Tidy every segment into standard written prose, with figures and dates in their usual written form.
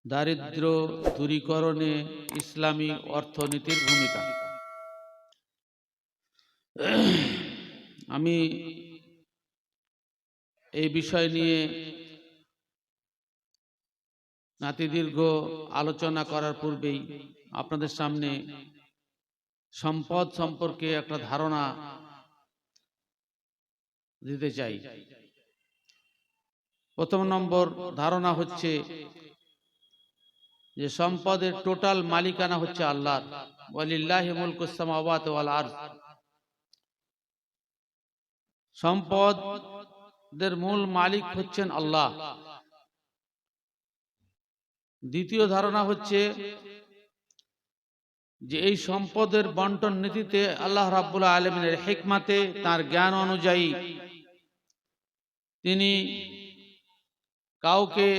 দারিদ্র দূরীকরণে ইসলামী অর্থনীতির ভূমিকা। আমি এই বিষয় নিয়ে নাতিদীর্ঘ আলোচনা করার পূর্বেই আপনাদের সামনে সম্পদ সম্পর্কে একটা ধারণা দিতে চাই। প্রথম নম্বর ধারণা হচ্ছে যে সম্পদের টোটাল মালিকানা হচ্ছে আল্লাহর। ওয়ালিল্লাহি মুলকুস সামাওয়াতি ওয়াল আরদ। সম্পদের মূল মালিক হচ্ছেন আল্লাহ। দ্বিতীয় ধারণা হচ্ছে যে এই সম্পদের বন্টন নীতিতে আল্লাহ রাব্বুল আলামিনের হিকমাতে, তার জ্ঞান অনুযায়ী তিনি কাউকে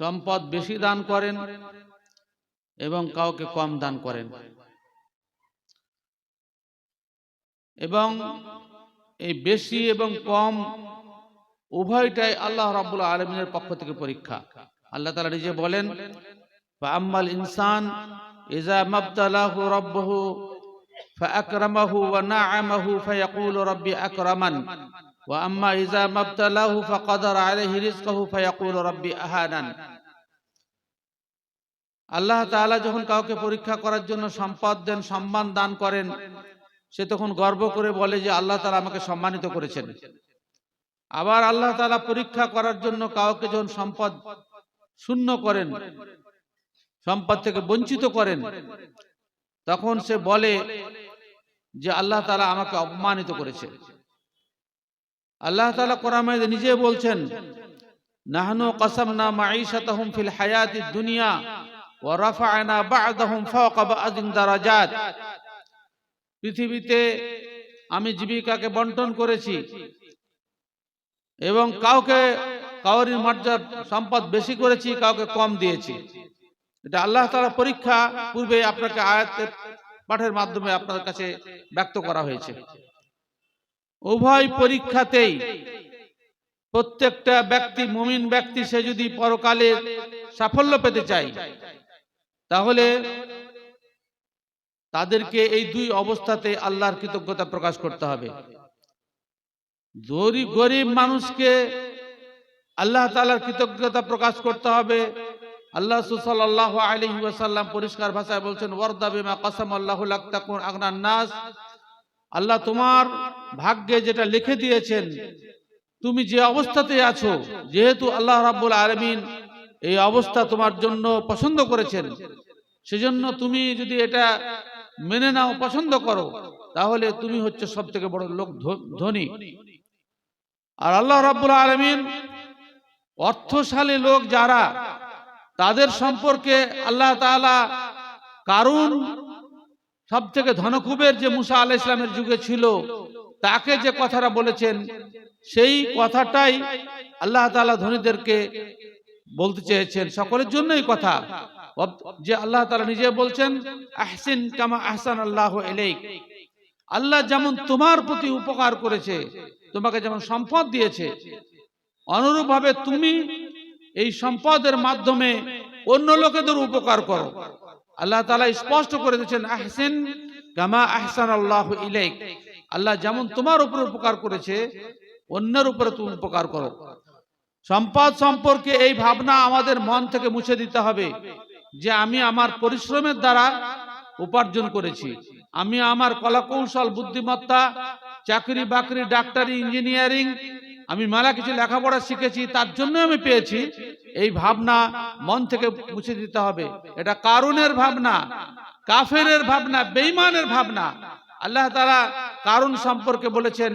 সম্পদ বেশি দান করেন এবং কাউকে কম দান করেন, এবং এই বেশি এবং কম উভয়টাই আল্লাহ রাব্বুল আলামিনের পক্ষ থেকে পরীক্ষা। আল্লাহ তাআলা নিজে বলেন, ফাআম্মাল ইনসান ইযা মাবতালাহু রাব্বুহু ফাআকরামাহু ওয়া না'আমাহু ফায়াকুলু রাব্বি আকরামান ওয়া আম্মা ইযা মাবতালাহু ফাকাদারা আলাইহি রিজকাহু ফায়াকুলু রাব্বি আহানান। আল্লাহ তাআলা যখন কাউকে পরীক্ষা করার জন্য সম্পদ দেন, সম্মান দান করেন, সে তখন গর্ব করে বলে যে আল্লাহ তাআলা আমাকে সম্মানিত করেছেন। আবার আল্লাহ তাআলা পরীক্ষা করার জন্য কাউকে যখন সম্পদ শূন্য করেন, সম্পদ থেকে বঞ্চিত করেন, তখন সে বলে যে আল্লাহ তাআলা আমাকে অপমানিত করেছে। আল্লাহ তাআলা কোরআনে নিজে বলছেন, নাহনু কাসামনা মাঈশাতাহুম ফিল হায়াতিদ দুনিয়া ওয়া রাফা'না বা'দাহুম ফাওকা বা'দিন দারাজাত। পৃথিবীতে আমি জীবিকাকে বন্টন করেছি এবং কাউর মর্যাদা সম্পদ বেশি করেছি, কাউকে কম দিয়েছি। এটা আল্লাহ তাআলা পরীক্ষা পূর্বে আপনাকে আয়াতের পাঠের মাধ্যমে আপনাদের কাছে ব্যক্ত করা হয়েছে। উভয় পরীক্ষাতেই প্রত্যেকটা ব্যক্তি, মুমিন ব্যক্তি, সে যদি পরকালে সাফল্য পেতে চায়, তাহলে তাদেরকে এই দুই অবস্থাতে আল্লাহর কৃতজ্ঞতা প্রকাশ করতে হবে। গরিব মানুষকে আল্লাহ তাআলার কৃতজ্ঞতা প্রকাশ করতে হবে। আল্লাহ সাল্লাল্লাহু আলাইহি ওয়াসাল্লাম পরিষ্কার ভাষায় বলছেন, ওয়ারদা বিমা কাসামাল্লাহু লাক তাকুন আগনান নাস। আল্লাহ তোমার ভাগ্যে যেটা লিখে দিয়েছেন, তুমি যে অবস্থাতে আছো, যেহেতু আল্লাহ রাব্বুল আলামিন এই অবস্থা তোমার জন্য পছন্দ করেছেন, সেজন্য তুমি যদি এটা মেনে নাও, পছন্দ করো, তাহলে তুমি হচ্ছে সবথেকে বড় লোক, ধনী। আর আল্লাহ রাব্বুল আলামিন অর্থশালী লোক যারা, তাদের সম্পর্কে আল্লাহ তাআলা কারুন সবথেকে ধনকুবের যে মুসা আলাইহিস সালামের যুগে ছিল, তাকে যে কথাটা বলেছেন, সেই কথাটাই আল্লাহ তাআলা ধনীদেরকে বলতে চেয়েছেন, সকলের জন্যই কথা। যে আল্লাহ তাআলা নিজে বলছেন, আহসিন কামা আহসানাল্লাহু ইলাইক। আল্লাহ যেমন তোমার প্রতি উপকার করেছে, তোমাকে যেমন সম্পদ দিয়েছে, অনুরূপভাবে তুমি এই সম্পদের মাধ্যমে অন্য লোকেদের উপকার করো। আল্লাহ তাআলা স্পষ্ট করে দিয়েছেন, আহসিন কামা আহসানাল্লাহু ইলাইক। আল্লাহ যেমন তোমার উপর উপকার করেছে, অন্যের উপরে তুমি উপকার করো। সম্পদ সম্পর্কে এই ভাবনা আমাদের মন থেকে মুছে দিতে হবে যে আমি আমার পরিশ্রমের দ্বারা উপার্জন করেছি, আমি আমার কলাকৌশল, বুদ্ধিমত্তা, চাকরি বাকরি, ডাক্তারি, ইঞ্জিনিয়ারিং, আমি মেলা কিছু লেখাপড়া শিখেছি, তার জন্য আমি পেয়েছি। এই ভাবনা মন থেকে মুছে দিতে হবে। এটা কারুনের ভাবনা, কাফেরের ভাবনা, বেঈমানের ভাবনা। আল্লাহ তাআলা কারুন সম্পর্কে বলেছেন,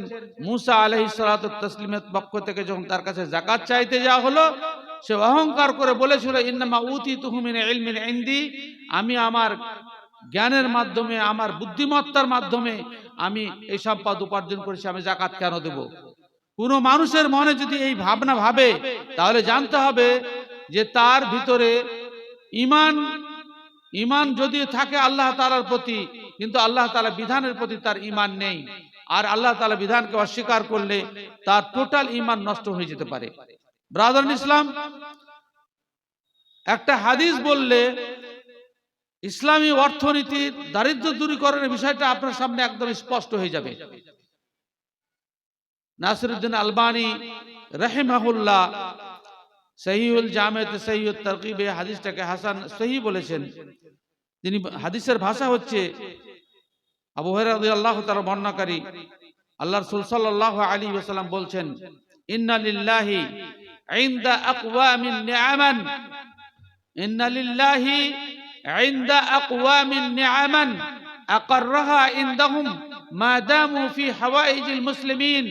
মুসা আলাইহিস সালাতু তাসলিমের পক্ষ থেকে যখন তার কাছে যাকাত চাইতে যাওয়া হলো, সে অহংকার করে বলেছিল, ইন্নামা উতিতুহু মিন ইলমিন ইনদি। আমি আমার জ্ঞানের মাধ্যমে, আমার বুদ্ধিমত্তার মাধ্যমে আমি এই সম্পদ উপার্জন করেছি, আমি যাকাত কেন দেব? কোন মানুষের মনে যদি এই ভাবনা ভাবে, তাহলে জানতে হবে যে তার ভিতরে ঈমান যদি থাকে আল্লাহ তাআলার প্রতি, কিন্তু আল্লাহ তাআলা বিধানের প্রতি তার ঈমান নেই। আর আল্লাহ তাআলা বিধানকে অস্বীকার করলে তার টোটাল ঈমান নষ্ট হয়ে যেতে পারে। ব্রাদার ইসলাম, একটা হাদিস বললে ইসলামী অর্থনীতির দারিদ্র দূরীকরণের বিষয়টা আপনার সামনে একদম স্পষ্ট হয়ে যাবে। নাসিরউদ্দিন আলবানী রাহিমাহুল্লাহ সহিহুল জামেতে সহিহুত তারগিবে হাদিসটাকে হাসান সহিহ বলেছেন। তিনি হাদিসের ভাষা হচ্ছে, আবু হুরায়রা রাদিয়াল্লাহু তাআলা বর্ণনাকারী, আল্লাহ রাসূল সাল্লাল্লাহু আলাইহি ওয়াসাল্লাম বলছেন, ইন্না লিল্লাহি ইনদা আকওয়ামিন নিআমান, ইন্না লিল্লাহি ইনদা আকওয়ামিন নিআমান আকাররাহা ইনদাহুম মা দামু ফি হাওয়াইজিল মুসলিমিন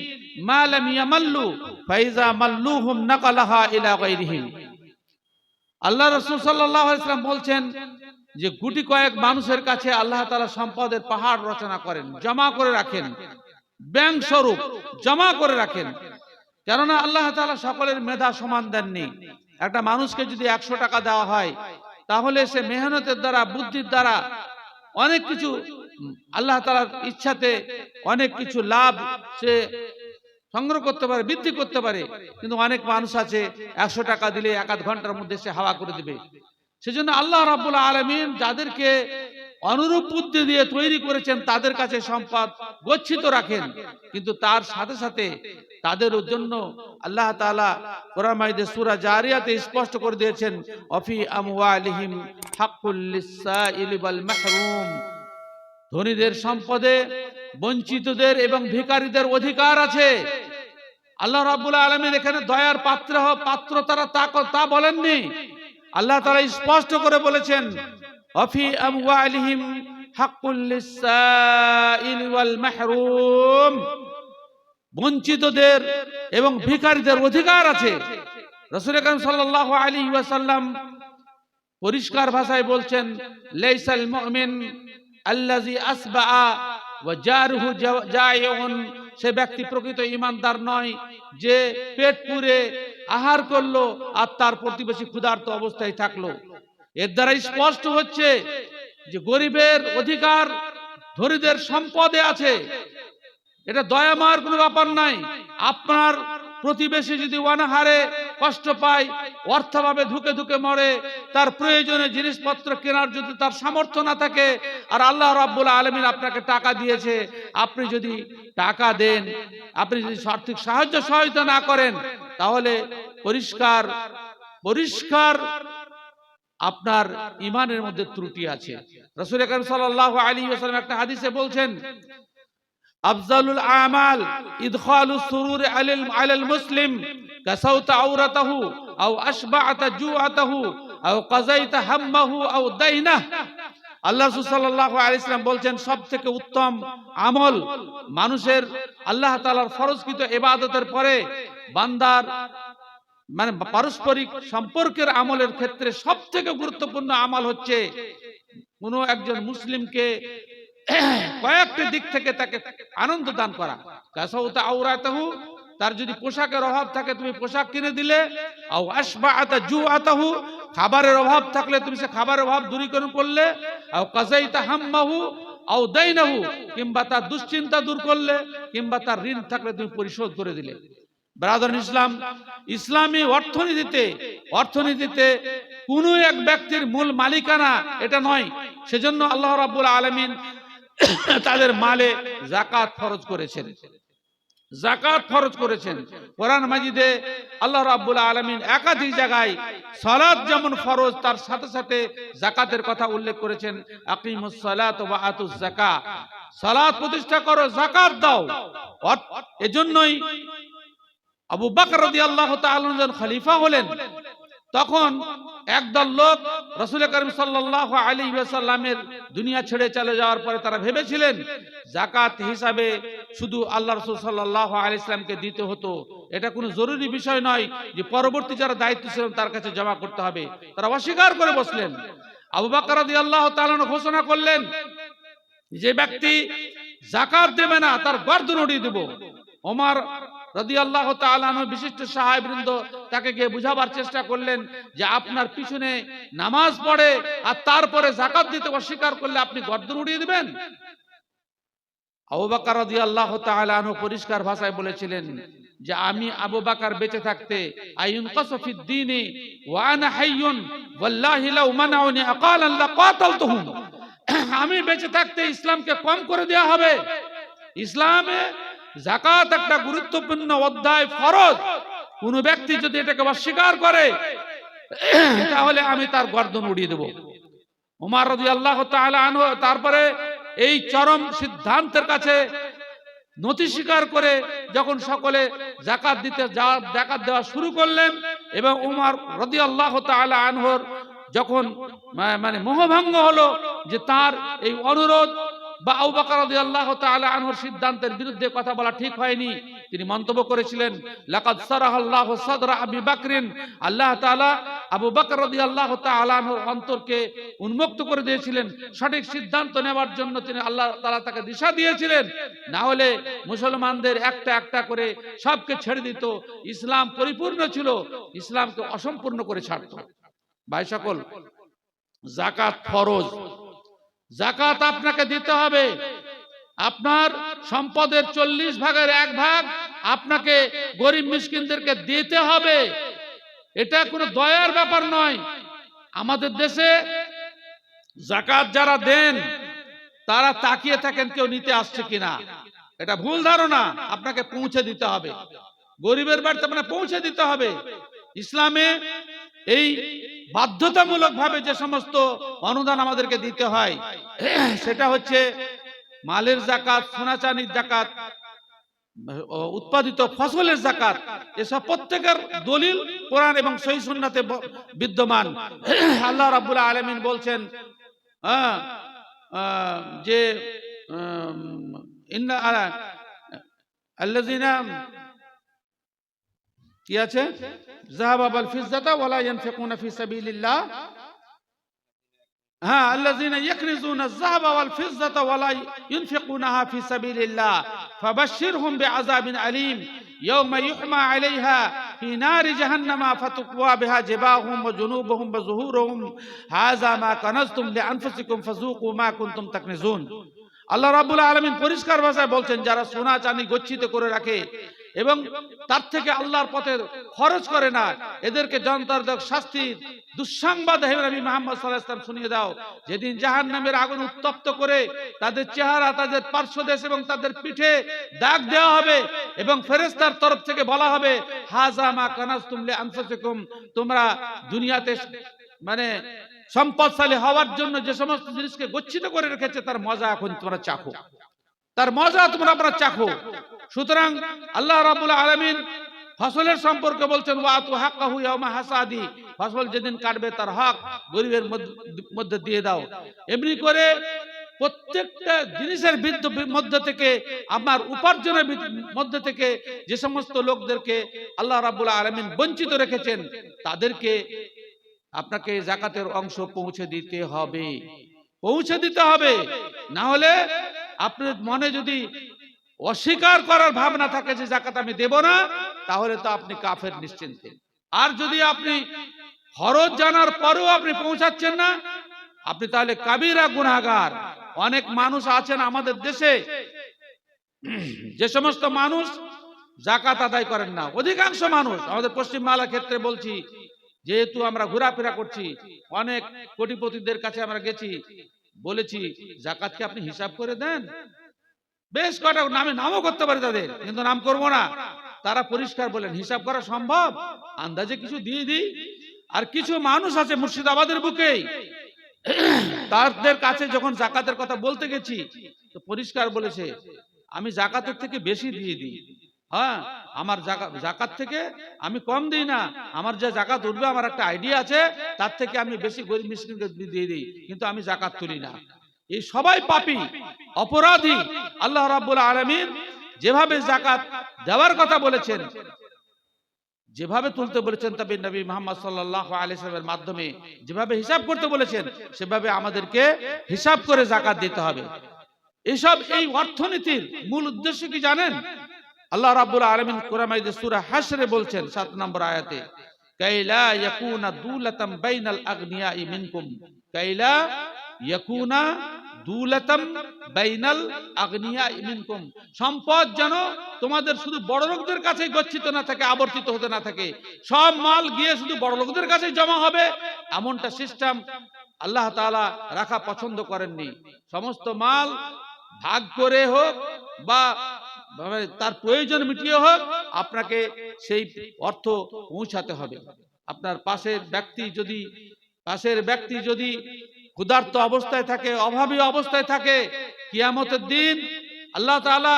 মা লাম ইয়ামাল্লু ফাইজা মাল্লুহুম নাকালাহা ইলা গায়রিহিম। আল্লাহ রাসূল সাল্লাল্লাহু আলাইহি ওয়াসাল্লাম বলছেন যে গুটি কয়েক মানুষের কাছে আল্লাহ তাআলা সম্পদের পাহাড় রচনা করেন, জমা করে রাখেন, ব্যাংক স্বরূপ জমা করে রাখেন। কেননা আল্লাহ তাআলা সকলের মেধা সমান দেননি। একটা মানুষকে যদি 100 টাকা দেওয়া হয়, তাহলে সে মেহনতের দ্বারা, বুদ্ধির দ্বারা অনেক কিছু, আল্লাহ তাআলার ইচ্ছাতে অনেক কিছু লাভ সে সংগ্রহ করতে পারে, বৃদ্ধি করতে পারে। কিন্তু অনেক মানুষ আছে 100 টাকা দিলে 1-8 ঘন্টার মধ্যে সে হাওয়া করে দিবে। সেজন্য আল্লাহ রাব্বুল আলামিন যাদেরকে অনুরূপ বুদ্ধি দিয়ে তৈরি করেছেন তাদের কাছে সম্পদ গচ্ছিত রাখেন, কিন্তু তার সাথে সাথে তাদের জন্য আল্লাহ তাআলা কোরআন মাজিদে সূরা জারিয়াতে স্পষ্ট করে দিয়েছেন, অফি আমওয়ালিহিম হাক্কুল লিসসাইলি ওয়াল মাহরুম। ধনীদের সম্পদে বঞ্চিতদের এবং ভিখারীদের অধিকার আছে। আল্লাহ রাব্বুল আলামিন এখানে দয়ার পাত্র তারা তা বলেননি। আল্লাহ তাআলা স্পষ্ট করে বলেছেন, অফি আমওয়ালিহিম হাক্কুল লিসসাইলি ওয়াল মাহরুম। বঞ্চিতদের এবং ভিখারীদের অধিকার আছে। রাসূল আকরাম সাল্লাল্লাহু আলাইহি ওয়াসাল্লাম পরিষ্কার ভাষায় বলছেন, লাইসাল মুমিন আল্লাযী আসবাআ ওয়া জারুহু জায়উন। সে ব্যক্তি প্রকৃত ঈমানদার নয় যে পেট পুরে আহার করলো আর তার প্রতিবেশী ক্ষুধার্ত অবস্থায় থাকলো। এর দ্বারা স্পষ্ট হচ্ছে যে গরিবের অধিকার ধনীদের সম্পদে আছে। এটা দয়া মার কোনো ব্যাপার নাই। আপনার প্রতিবেশী যদি অনাহারে কষ্ট পায়, অর্থভাবে ধুকে ধুকে মরে, তার প্রয়োজনীয় জিনিসপত্র কেনার যদি তার সামর্থ্য না থাকে, আর আল্লাহ রাব্বুল আলামিন আপনাকে টাকা দিয়েছে, আপনি যদি টাকা দেন, আপনি যদি আর্থিক সহায়তা না করেন, তাহলে পরিষ্কার আপনার ঈমানের মধ্যে ত্রুটি আছে। রাসূল আকরাম সাল্লাল্লাহু আলাইহি ওয়াসাল্লাম একটা হাদিসে বলছেন, আফজালুল আমাল ইদখালুস সুরুর আলাল মুসলিম কাসাউতা আওরাতাহু আও আশবাআতা জুআতাহু আও কাযাইতা হাম্মাহু আও দাইনাহ। আল্লাহ রাসূল সাল্লাল্লাহু আলাইহি ওয়াসাল্লাম বলছেন, সবথেকে উত্তম আমল মানুষের আল্লাহ তাআলার ফরজকৃত ইবাদতের পরে বান্দার মানে পারস্পরিক সম্পর্কের আমলের ক্ষেত্রে সবথেকে গুরুত্বপূর্ণ আমল হচ্ছে কোন একজন মুসলিমকে কয়েকটি দিক থেকে তাকে আনন্দ দান করা। কাসাউতা আওরাতাহু, তার যদি পোশাকের অভাব থাকে তুমি পোশাক কিনে দিলে, আও আশবাআতা জুআতাহু, খাবারের অভাব থাকলে তুমি সে খাবারের অভাব দূরীকরণ করলে, আও কাযাইতা হাম্মাহু আও দাইনাহু, কিংবা তার দুশ্চিন্তা দূর করলে, কিংবা তার ঋণ থাকলে তুমি পরিশোধ করে দিলে। ব্রাদার ইসলাম, ইসলামী অর্থনীতিতে কোন এক ব্যক্তির মূল মালিকানা এটা নয়। সেজন্য আল্লাহ রাব্বুল আলামিন তাদের মালে যাকাত ফরজ করেছেন। কোরআন মাজিদে আল্লাহ রাব্বুল আলামিন একাধিক জায়গায় সালাত যেমন ফরজ, তার সাথে সাথে যাকাতের কথা উল্লেখ করেছেন। আকিমুস সালাত ওয়া আতুজ যাকাত, সালাত প্রতিষ্ঠা করো, যাকাত দাও। এজন্যই আবু বকর রাদিয়াল্লাহু তাআলা যখন খলিফা হলেন, তখন একদল লোক রাসূল করিম সাল্লাল্লাহু আলাইহি ওয়াসাল্লামের দুনিয়া ছেড়ে চলে যাওয়ার পরে তারা ভেবেছিলেন যাকাত হিসাবে শুধু আল্লাহ রাসূল সাল্লাল্লাহু আলাইহি ওয়াসাল্লামকে দিতে হতো, এটা কোনো জরুরি বিষয় নয় যে পরবর্তী যারা দায়িত্ব ছিলেন তার কাছে জমা করতে হবে। তারা অস্বীকার করে বসলেন। আবু বকর রাদিয়াল্লাহু তাআলা ঘোষণা করলেন, যে ব্যক্তি যাকাত দেবে না তার গর্দন উড়িয়ে দেব। ওমর রাদিয়াল্লাহু তাআলা আনহু বিশিষ্ট সাহাবীবৃন্দ তাকে গিয়ে বুঝাবার চেষ্টা করলেন যে আপনার পিছনে নামাজ পড়ে আর তারপরে যাকাত দিতে অস্বীকার করলে আপনি গর্দন উড়িয়ে দিবেন। আবু বকর রাদিয়াল্লাহু তাআলা আনহু পরিষ্কার ভাষায় বলেছিলেন, যে আমি আবু বকর বেঁচে থাকতে আইন কসফিদ দ্বীনি ওয়া আনা হাইয়ুন ওয়াল্লাহি লাউ মানাউনি আকালান লাকাতালতুহুম, আমি বেঁচে থাকতে ইসলামকে কম করে দেওয়া হবে। ইসলামে যাকাত একটা গুরুত্বপূর্ণ অধ্যায়, ফরজ। কোন ব্যক্তি যদি এটাকে অস্বীকার করে তাহলে আমি তার গর্দন উড়িয়ে দেব। ওমর রাদিয়াল্লাহু তাআলা আনহু তারপরে এই চরম সিদ্ধান্তের কাছে নতি স্বীকার করে যখন সকলে যাকাত দেওয়া শুরু করলেন, এবং ওমর রাদিয়াল্লাহু তাআলা আনহুর যখন মানে মোহভঙ্গ হলো যে তার এই অনুরোধ বা আবু বকর রাদিয়াল্লাহু তাআলা আনহুর সিদ্ধান্তের বিরুদ্ধে কথা বলা ঠিক হয়নি, তিনি মন্তব্য করেছিলেন, লাকাদ সারাহাল্লাহু সাদরা আবি বকরিন, আল্লাহ তাআলা আবু বকর রাদিয়াল্লাহু তাআলা আনহুর অন্তরকে উন্মুক্ত করে দিয়েছিলেন, সঠিক সিদ্ধান্ত নেওয়ার জন্য তিনি আল্লাহ তাআলা তাকে দিশা দিয়েছিলেন। না হলে মুসলমানদের একটা একটা করে সবকে ছেড়ে দিত, ইসলাম পরিপূর্ণ ছিল, ইসলামকে অসম্পূর্ণ করে ছাড়ত। ভাই সকল, যাকাত ফরজ, যাকাত আপনাকে দিতে হবে। আপনার সম্পদের 40 ভাগের 1 ভাগ আপনাকে গরিব মিসকিনদেরকে দিতে হবে। এটা কোনো দয়ার ব্যাপার নয়। আমাদের দেশে যাকাত যারা দেন তারা তাকিয়ে থাকেন কেউ নিতে আসছে কিনা, এটা ভুল ধারণা। আপনাকে পৌঁছে দিতে হবে, গরিবের বাড়িতে মানে পৌঁছে দিতে হবে। ইসলামে এই বাধ্যতামূলক ভাবে যে সমস্ত অনুদান আমাদেরকে দিতে হয় সেটা হচ্ছে মালের যাকাত, সোনা চাঁদির যাকাত, উৎপাদিত ফসলের যাকাত। এসব প্রত্যেকের দলিল কোরআন এবং সহিহ সুন্নাতে বিদ্যমান। আল্লাহ রাব্বুল আলামিন বলছেন যে ইন্না আল্লাযিনা কি আছে, যাহাবা ওয়াল ফিজ্জাতা ওয়ালা ইয়ানফিকুনা ফি সাবিলিল্লাহ, হ্যাঁ, আল্লাযিনা ইয়াকনিজুনা আয-যাহাবা ওয়াল ফিজ্জাতা ওয়ালা ইউনফিকুনাহা ফি সাবিলিল্লাহ ফাবাশশিরহুম বিআযাবিন আলীম ইয়াওমা ইউহমা আলাইহা ফি নারি জাহান্নামা ফাতুকওয়া বিহা জিবাহুম ওয়া জুনুবুহুম ওয়া যুহুরুহুম হাযা মা কানাজতুম লিআনফুসিকুম ফাযুকু মা কুনতুম তাকনিজুন। আল্লাহ রাব্বুল আলামিন পরিষ্কার ভাষায় বলছেন, যারা সোনা চাঁদি গচ্ছিত করে রাখে এবং তার থেকে আল্লাহর পথে খরচ করে না, এদেরকে যন্ত্রণাদায়ক শাস্তির দুঃসংবাদ হে নবী মুহাম্মদ সাল্লাল্লাহু আলাইহি ওয়াসাল্লাম শুনিয়ে দাও। যেদিন জাহান্নামের আগুন উত্তপ্ত করে তাদের চেহারা, তাদের পার্শ্বদেশ এবং তাদের পিঠে দাগ দেওয়া হবে এবং ফেরেশতার তরফ থেকে বলা হবে, হাযা মা কানাজতুম লিআনফুসিকুম, তোমরা দুনিয়াতে মানে সম্পদশালী হওয়ার জন্য যে সমস্ত জিনিসকে গচ্ছিত করে রেখেছে তার মজা এখন তোমরা চাখো, তার মজা তোমরা চাখো। সুতরাং আল্লাহ রাব্বুল আলামিন ফসলের সম্পর্কে বলছেন, ওয়াতু হাক্কাহু ইয়াওমা হাসাদি, ফসল যেদিন কাটবে তার হক গরিবের মধ্যে দিয়ে দাও। এমনি করে প্রত্যেকটা জিনিসের মধ্যে থেকে, আপনার উপার্জনের মধ্যে থেকে যে সমস্ত লোকদেরকে আল্লাহ রাব্বুল আলামিন বঞ্চিত রেখেছেন তাদেরকে আপনাকে যাকাতের অংশ পৌঁছে দিতে হবে, পৌঁছে দিতে হবে। না হলে আপনার মনে যদি অস্বীকার করার ভাবনা থাকে যে যাকাত আমি দেব না, তাহলে তো আপনি কাফের নিশ্চিন্তে। আর যদি আপনি ফরজ জানার পরেও আপনি পৌঁছাচ্ছেন না, আপনি তাহলে কাবিরা গুনাহগার। অনেক মানুষ আছেন আমাদের দেশে, যে সমস্ত মানুষ যাকাত আদায় করেন না, অধিকাংশ মানুষ আমাদের পশ্চিম বাংলার ক্ষেত্রে বলছি, যেহেতু আমরা ঘোরাফেরা করছি, অনেক কোটিপতিদের কাছে আমরা গেছি, বলেছি যাকাতকে আপনি হিসাব করে দেন। বেশ কটা নামও করতে পারে তাদের, কিন্তু নাম করব না। তারা পরিষ্কার বলেন হিসাব করা সম্ভব, আন্দাজে কিছু দিয়ে দিই। আর কিছু মানুষ আছে মুর্শিদাবাদের বুকেই, তাদের কাছে যখন যাকাতের কথা বলতে গেছি তো পরিষ্কার বলেছে, আমি যাকাতের থেকে বেশি দিয়ে দিই। হ্যাঁ, আমার যাকাত থেকে আমি কম দিই না, আমার যে যাকাত উঠবে আমার একটা আইডিয়া আছে, তার থেকে আমি বেশি গরিব মিসকিনকে দিয়ে দিই, কিন্তু আমি যাকাত তুলি না। এই সবাই পাপী, অপরাধী। আল্লাহ রাব্বুল আলামিন যেভাবে যাকাত দেওয়ার কথা বলেছেন, যেভাবে তুলতে বলেছেন, তবে নবী মুহাম্মদ সাল্লাল্লাহু আলাইহি ওয়াসাল্লামের মাধ্যমে যেভাবে হিসাব করতে বলেছেন, সেভাবে আমাদেরকে হিসাব করে যাকাত দিতে হবে। এই অর্থনীতির মূল উদ্দেশ্য কি জানেন? আল্লাহ রাব্বুল আলামিন কোরআন মাজিদে সূরা হাশরে বলছেন 7 নম্বর আয়াতে, কাইলা ইয়াকুনা দুলাতাম বাইনাল আগনিয়াই মিনকুম, কাইলা ইয়াকুনা দুলাতাম বাইনাল আগনিয়া মিনকুম, সম্পদ যেন তোমাদের শুধু বড় লোকদের কাছেই গচ্ছিত না থাকে, আবর্তিত হতে না থাকে, সব মাল গিয়ে শুধু বড় লোকদের কাছেই জমা হবে, এমনটা সিস্টেম আল্লাহ তাআলা রাখা পছন্দ করেননি। সমস্ত মাল ভাগ করে হোক বা তার প্রয়োজন মিটিয়ে হোক, আপনাকে সেই অর্থ পৌঁছাতে হবে। আপনার পাশের ব্যক্তি যদি ক্ষুধার্ত অবস্থায় থাকে, অভাবী অবস্থায় থাকে, কিয়ামতের দিন আল্লাহ তাআলা,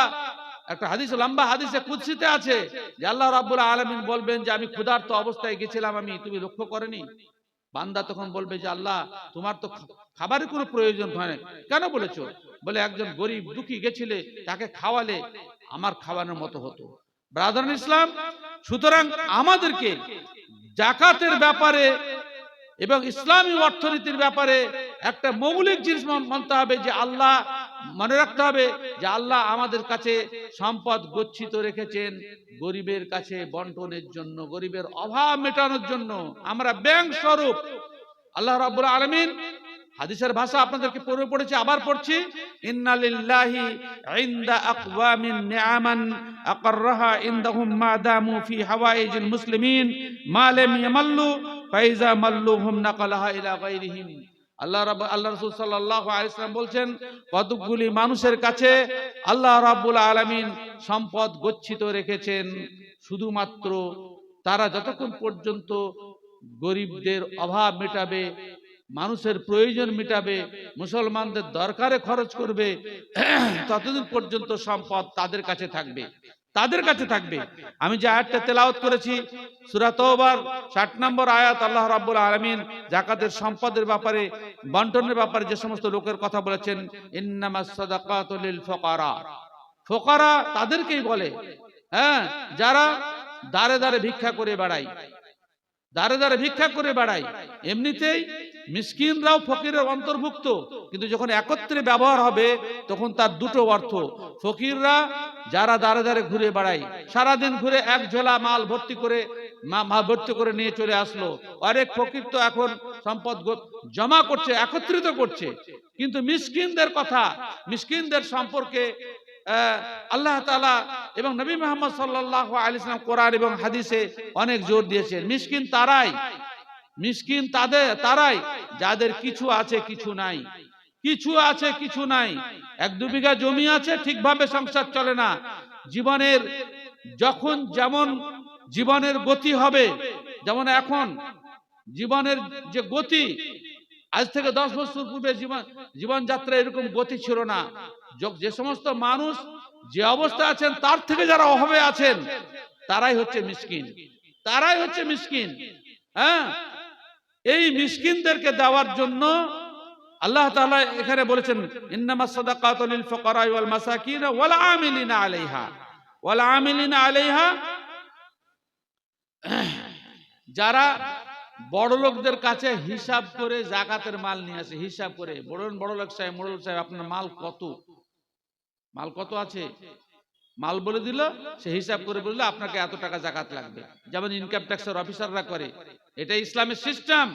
একটা হাদিস, লম্বা হাদিসে কুদসিতে আছে যে আল্লাহ রাব্বুল আলামিন বলবেন যে আমি ক্ষুধার্ত অবস্থায় গেছিলাম, তুমি লক্ষ্য করনি? বান্দা তখন বলবে যে আল্লাহ, তোমার তো খাবারের কোনো প্রয়োজন হয় না, কেন বলেছো? বলে একজন গরিব দুঃখী গেছিলে, তাকে খাওয়ালে আমার খাওয়ানোর মতো হতো। ব্রাদার ইসলাম, সুতরাং আমাদেরকে যাকাতের ব্যাপারে এবং ইসলামী অর্থনীতির ব্যাপারে একটা মৌলিক জিনিস মানতে হবে, যে আল্লাহ, মনে রাখতে হবে যে আল্লাহ আমাদের কাছে সম্পদ গচ্ছিত রেখেছেন গরিবের কাছে বন্টনের জন্য, গরিবের অভাব মেটানোর জন্য। আমরা ব্যাংক স্বরূপ আল্লাহ রাব্বুল আলামিন, হাদিসের ভাষা আপনাদেরকে পড়েছি, আবার পড়ছি, ইন্না লিল্লাহি ইনদা আকওয়ামিন নিআমান আকাররাহা ইনদাহুম মা দামু ফি হাওয়াইজিল মুসলিমিন মা লাম ইয়ামাল্লু ফাইজা মাল্লুহুম নাকালাহা ইলা গায়রিহিম। আল্লাহ রাসূল সাল্লাল্লাহু আলাইহি ওয়াসাল্লাম বলছেন, কতগুলি মানুষের কাছে আল্লাহ রাব্বুল আলামিন সম্পদ গচ্ছিত রেখেছেন, শুধুমাত্র তারা যতক্ষণ পর্যন্ত গরিবদের অভাব মেটাবে, মানুষের প্রয়োজন মেটাবে, মুসলমানদের দরকারে খরচ করবে, ততদিন পর্যন্ত সম্পদ তাদের কাছে থাকবে। আমি যে আয়াতটা তেলাওয়াত করেছি সূরা তাওবার 60 নম্বর আয়াত, আল্লাহ রাব্বুল আলামিন যাকাতের সম্পদের ব্যাপারে, বন্টনের ব্যাপারে যে সমস্ত লোকের কথা বলেছেন, ইন্নামাস সাদাকাতু লিল ফুকারা তাদেরকেই বলে, যারা দাঁড়ে দাঁড়ে ভিক্ষা করে বেড়ায়। এমনিতেই মিসকিনরাও ফকিরের অন্তর্ভুক্ত, কিন্তু যখন একত্রে ব্যবহার হবে তখন তার দুটো অর্থ। ফকিররা যারা দাঁড়ে দাঁড়ে ঘুরে বেড়ায়, সারাদিন ঘুরে এক ঝোলা মাল ভর্তি করে নিয়ে চলে আসলো, আরেক ফকির তো এখন সম্পদ জমা করছে, একত্রিত করছে। কিন্তু মিসকিনদের সম্পর্কে আল্লাহ তাআলা এবং নবী মুহাম্মদ সাল্লাল্লাহু আলাইহি ওয়াসাল্লাম কোরআন এবং হাদিসে অনেক জোর দিয়েছেন। মিসকিন তারাই যাদের কিছু আছে কিছু নাই, 1-2 বিঘা জমি আছে, ঠিকভাবে সংসার চলে না। যখন যেমন জীবনের গতি হবে, যেমন এখন জীবনের যে গতি, আজ থেকে 10 বছর পূর্বে জীবনযাত্রা এরকম গতি ছিল না। যে সমস্ত মানুষ যে অবস্থা আছেন তার থেকে যারা অভাবে আছেন, তারাই হচ্ছে মিসকিন। এই মিসকিনদেরকে দেওয়ার জন্য আল্লাহ তাআলা এখানে বলেছেন, ইন্নামাস সাদাকাতু লিল ফুকারা ওয়াল মাসাকিন ওয়াল আমিলিনা আলাইহা। যারা বড় লোকদের কাছে হিসাব করে যাকাতের মাল নিয়ে আসে, হিসাব করে, বড় লোক সাহেব, আপনার মাল কত আছে, মাল বলে দিল, সে হিসাব করে বললো আপনাকে এত টাকা যাকাত লাগবে, যেমন ইনকাম ট্যাক্সের অফিসাররা করে। এটা ইসলামের সিস্টেম।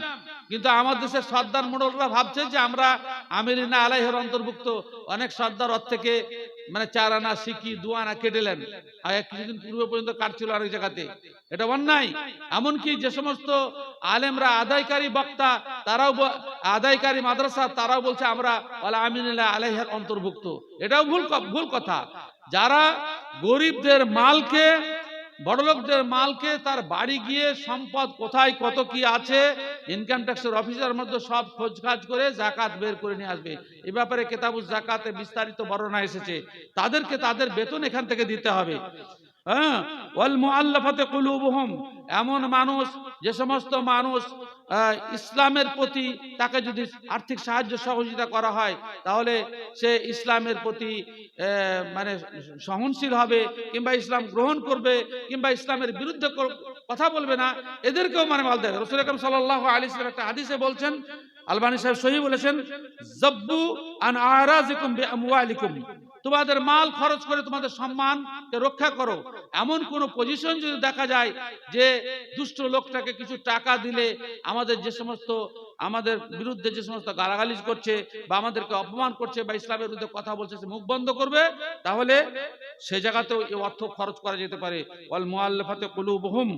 কিন্তু আমাদের দেশের সর্দার মোড়লরা ভাবছে যে আমরা আমিলিনা আলাইহির অন্তর্ভুক্ত। অনেক সর্দার ওর থেকে 4 আনা সিকি 2 আনা কেটেলেন, কিছুদিন পূর্বে পর্যন্ত কাটছিল অনেক জায়গাতে। এটা অন্যায়। এমনকি যে সমস্ত আলেমরা, আদায়কারী বক্তা, তারাও আদায়কারী মাদ্রাসা, তারাও বলছে আমরা আমিলিনা আলাইহির অন্তর্ভুক্ত। এটাও ভুল কথা। যারা গরিবদের মালকে, বড়লোকদের মালকে তার বাড়ি গিয়ে সম্পদ কোথায় কত কি আছে, ইনকাম ট্যাক্সের অফিসার মধ্যে সব খোঁজখাজ করে যাকাত বের করে নিয়ে আসবে। এ ব্যাপারে কিতাবুজ যাকাতে বিস্তারিত বর্ণনা এসেছে। তাদেরকে তাদের বেতন এখান থেকে দিতে হবে। ওয়াল মুআল্লাফাতি কুলুবুহুম, এমন মানুষ, যে সমস্ত মানুষ ইসলামের প্রতি, তাকে যদি আর্থিক সাহায্য সহযোগিতা করা হয় তাহলে সে ইসলামের প্রতি সহনশীল হবে, কিংবা ইসলাম গ্রহণ করবে, কিংবা ইসলামের বিরুদ্ধে কথা বলবে না, এদেরকেও মাল দেবে। রাসূল আকরাম সাল্লাল্লাহু আলাইহি ওয়াসাল্লাম একটা হাদিসে বলছেন, আলবানী সাহেব সহিহ বলেছেন, যাব্বু আন আরাজিকুম বিআমওয়ালিকুম, তোমাদের মাল খরচ করে তোমাদের সম্মানকে রক্ষা করো। এমন কোন পজিশন যদি দেখা যায় যে দুষ্ট লোকটাকে কিছু টাকা দিলে আমাদের যে সমস্ত আমাদের বিরুদ্ধে যে সমস্ত গালাগালিজ করছে বা আমাদেরকে অপমান করছে বা ইসলামের বিরুদ্ধে কথা বলছে সে মুখ বন্ধ করবে, তাহলে সে জায়গাতেও এই অর্থ খরচ করা যেতে পারে। ওয়াল মুআল্লাফাতি কুলুবুহুম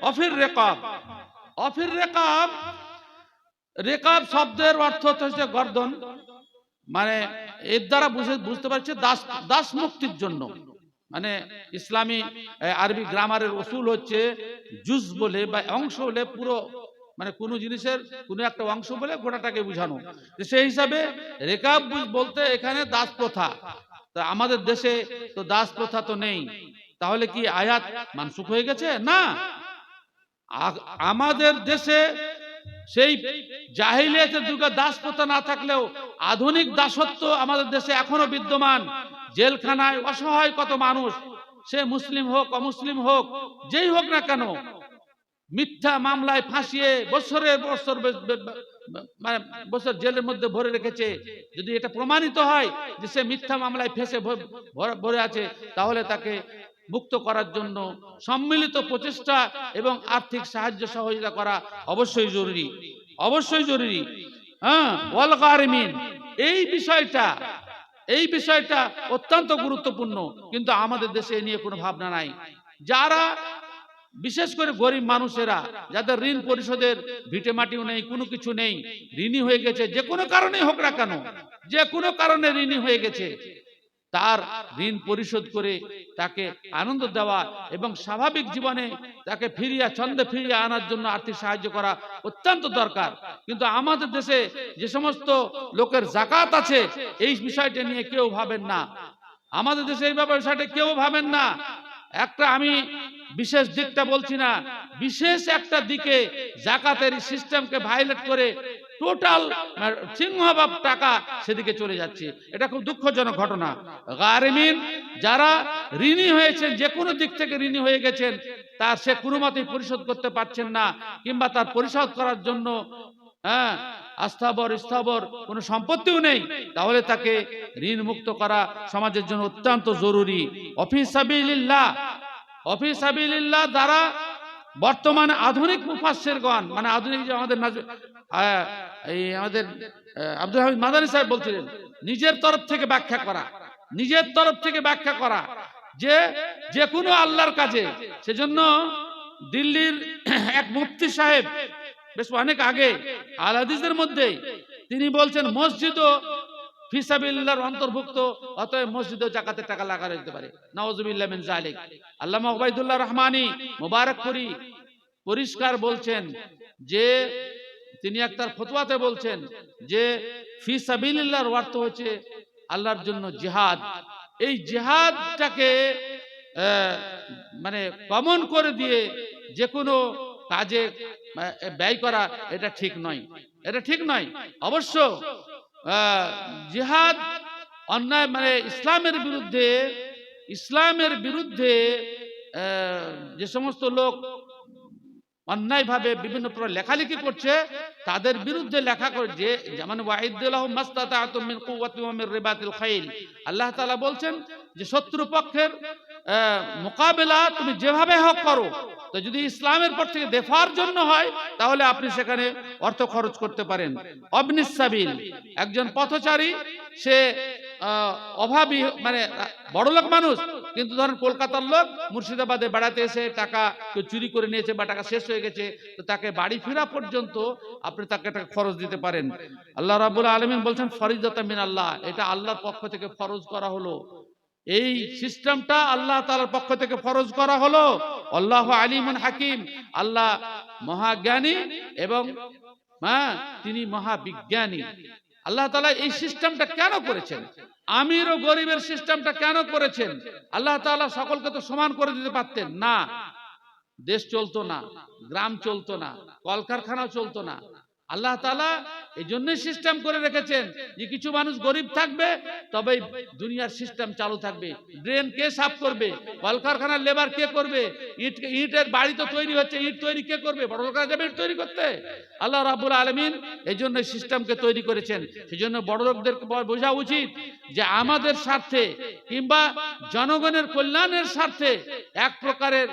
অফির রেকাব। অফির রেকাব, রেকাব শব্দের অর্থ হচ্ছে গর্দন, মানে এর দ্বারা বুঝতে পারছে দাস, দাস মুক্তির জন্য। মানে ইসলামী আরবি গ্রামারের উসুল হচ্ছে জুজ বলে বা অংশ বলে পুরো, মানে কোন জিনিসের কোন একটা অংশ বলে গোটাটাকে বোঝানো। সেই হিসাবে রেকাব বলতে এখানে দাস প্রথা। তা আমাদের দেশে তো দাস প্রথা তো নেই, তাহলে কি আয়াত মানসুখ হয়ে গেছে? না, আমাদের দেশে সেই জাহিলিয়াতের যুগে দাস প্রথা না থাকলেও আধুনিক দাসত্ব আমাদের দেশে এখনো বিদ্যমান। জেলখানায় অসহায় কত মানুষ, সে মুসলিম হোক অমুসলিম হোক যেই হোক না কেন, মিথ্যা মামলায় ফাঁসিয়ে বছরের বছর মানে বছর জেলের মধ্যে ভরে রেখেছে। যদি এটা প্রমাণিত হয় যে সে মিথ্যা মামলায় ফেঁসে ভরে আছে, তাহলে তাকে মুক্ত করার জন্য সম্মিলিত প্রচেষ্টা এবং আর্থিক সাহায্য সহযোগিতা করা অবশ্যই জরুরি, অবশ্যই জরুরি। হ্যাঁ, ওয়াল গারিমিন, এই বিষয়টা অত্যন্ত গুরুত্বপূর্ণ, কিন্তু আমাদের দেশে এ নিয়ে কোনো ভাবনা নাই। যারা বিশেষ করে গরিব মানুষেরা, যাদের ঋণ পরিশোধের ভিটে মাটিও নেই, কোনো কিছু নেই, ঋণী হয়ে গেছে, যে কোনো কারণে হোক না কেন, যে কোনো কারণে ঋণী হয়ে গেছে, তার ঋণ পরিশোধ করে তাকে আনন্দ দেওয়া এবং স্বাভাবিক জীবনে তাকে ছন্দে ফিরিয়ে আনার জন্য আর্থিক সাহায্য করা অত্যন্ত দরকার। কিন্তু আমাদের দেশে যে সমস্ত লোকের যাকাত আছে, এই বিষয়টা নিয়ে কেউ ভাবেন না। আমাদের দেশে এই বিষয়টা কেউ ভাবেন না। একটা আমি বিশেষ দিকটা বলছি না, বিশেষ একটা দিকে যাকাতের সিস্টেমকে ভায়োলেট করে টোটাল সিংহভাগ টাকা সেদিকে চলে যাচ্ছে। এটা খুব দুঃখজনক ঘটনা। গারিমিন, যারা ঋণী হয়েছেন, যে কোনো দিক থেকে ঋণী হয়ে গেছেন, তার সে কোনো মতেই পরিশোধ করতে পারছেন না, কিংবা তার পরিশোধ করার জন্য স্থাবর কোনো সম্পত্তিও নেই, তাহলে তাকে ঋণ মুক্ত করা সমাজের জন্য অত্যন্ত জরুরি। ফি সাবিলিল্লাহ দ্বারা বর্তমানে আধুনিক মুফাসসিরগণ, মানে আধুনিক যে আমাদের আব্দুল হামিদ মাদানী সাহেব বলছিলেন, নিজের তরফ থেকে ব্যাখ্যা করা যে কোনো আল্লাহর কাজে। সেজন্য দিল্লির এক মুফতি সাহেব বেশ অনেক আগে আল হাদিসের মধ্যে তিনি বলছেন, মসজিদও ফি সাবিলিল্লাহর অন্তর্ভুক্ত, অতএব মসজিদেও যাকাতের টাকা লাগানো যেতে পারে। নাউযুবিল্লাহ মিন যালিক। আল্লামা উবাইদুল্লাহ রহমানী মুবারকপুরি পরিষ্কার বলছেন যে, তিনি একটা ফতোয়াতে বলছেন যে ফি সাবিলিল্লাহর অর্থ হচ্ছে আল্লাহর জন্য জিহাদ। এই জিহাদটাকে মানে কমন করে দিয়ে যে কোনো কাজে ব্যয় করা, এটা ঠিক নয়। অবশ্য জিহাদ অন্যায়, মানে ইসলামের বিরুদ্ধে যে সমস্ত লোক অন্যায়ভাবে বিভিন্ন প্রকার লেখালেখি করছে, তাদের বিরুদ্ধে লেখা করে যে, যেমন ওয়াইদুল্লাহ মাস্তাতাতুম মিন কুওয়াতি ওয়া মিন রিবাতিল খাইল, আল্লাহ তাআলা বলছেন যে শত্রু পক্ষের মোকাবেলা তুমি যেভাবে হোক করো। তো যদি ইসলামের পর থেকে দেফার জন্য হয়, তাহলে আপনি সেখানে অর্থ খরচ করতে পারেন। অবনিস সাবিল, একজন পথচারী, সে অভাবী, মানে বড়লোক মানুষ, কিন্তু ধরেন কলকাতার লোক মুর্শিদাবাদে বেড়াতে এসে টাকা কেউ চুরি করে নিয়েছে বা টাকা শেষ হয়ে গেছে, তো তাকে বাড়ি ফেরা পর্যন্ত আপনি তাকে টাকা খরচ দিতে পারেন। আল্লাহ রাব্বুল আলামিন বলছেন ফরিদাতাম মিনাল্লাহ, এটা আল্লাহর পক্ষ থেকে ফরজ করা হলো। এই সিস্টেমটা আল্লাহ তাআলার পক্ষ থেকে ফরজ করা হলো। আল্লাহু আলিমুন হাকিম, আল্লাহ মহাজ্ঞানী এবং তিনি মহাবিজ্ঞানী। আল্লাহ তাআলা এই সিস্টেমটা কেন করেছেন? আমির ও গরিবের সিস্টেমটা কেন করেছেন? আল্লাহ তাআলা সকলকে তো সমান করে দিতে পারতেন না। দেশ চলতো না, গ্রাম চলতো না, কলকারখানাও চলতো না। আল্লাহ তাআলা এই জন্যই সিস্টেম করে রেখেছেন যে কিছু মানুষ গরিব থাকবে, তবে দুনিয়ার সিস্টেম চালু থাকবে। ড্রেন কে সাফ করবে, কলকারখানার লেবার কে করবে, ইটের বাড়ি তো তৈরি হচ্ছে, ইট তৈরি কে করবে? বড় লোকরা যাবে ইট তৈরি করতে? আল্লাহ রাব্বুল আলামিন এই জন্য সিস্টেমকে তৈরি করেছেন। সেই জন্য বড় লোকদের বোঝা উচিত যে আমাদের স্বার্থে কিংবা জনগণের কল্যাণের স্বার্থে এক প্রকারের